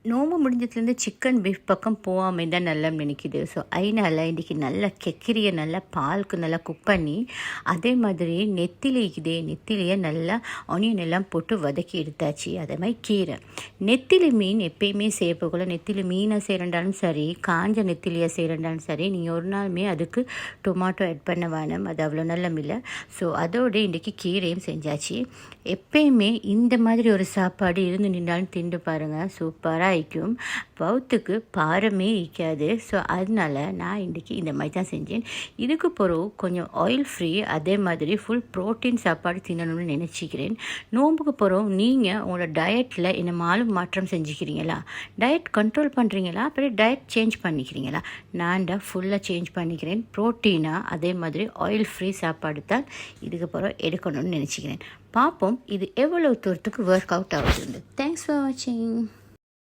நோம்பு முடிஞ்சதுலேருந்து chicken beef பக்கம் போகாமல் தான் நல்லா நினைக்குது. ஸோ அதனால் இன்றைக்கி நல்லா கெக்கிரியை நல்லா பாலுக்கு நல்லா குக் பண்ணி அதே மாதிரி நெத்திலியை நல்லா ஆனியன் எல்லாம் போட்டு வதக்கி எடுத்தாச்சு. அதே மாதிரி கீரை நெத்திலி மீன் எப்பயுமே செய்யப்போகல. நெத்திலி மீனை செய்கிறண்டாலும் சரி, காஞ்ச நெத்திலியை செய்கிறண்டாலும் சரி, நீங்கள் ஒரு நாளுமே அதுக்கு டொமாட்டோ ஆட் பண்ண வேணும். அது அவ்வளோ நல்ல இல்லை. ஸோ அதோடு இன்றைக்கி கீரையும் செஞ்சாச்சு. எப்பயுமே இந்த மாதிரி ஒரு சாப்பாடு இருந்து நின்றாலும் திண்டு பாருங்கள், சூப்பராக ஆயிக்கும். பவுத்துக்கு பாரமே இருக்காது. ஸோ அதனால் நான் இன்றைக்கி இந்த மாதிரி தான் செஞ்சேன். இதுக்கு பிறகு கொஞ்சம் ஆயில் ஃப்ரீ அதே மாதிரி ஃபுல் ப்ரோட்டீன் சாப்பாடு தின்னணும்னு நினச்சிக்கிறேன். நோம்புக்கு பிறகு நீங்கள் உங்களோட டயட்டில் என்ன மாற்றம் செஞ்சுக்கிறீங்களா, டயட் கண்ட்ரோல் பண்ணுறீங்களா, அப்புறம் டயட் சேஞ்ச் பண்ணிக்கிறீங்களா? நான் தான் ஃபுல்லாக சேஞ்ச் பண்ணிக்கிறேன். ப்ரோட்டீனாக அதே மாதிரி ஆயில் ஃப்ரீ சாப்பாடு தான் இதுக்கு பிறகு எடுக்கணும்னு நினச்சிக்கிறேன். பார்ப்போம் இது எவ்வளோ தூரத்துக்கு ஒர்க் அவுட் ஆகுதுன்னு. தேங்க்ஸ் ஃபார் வாட்சிங்.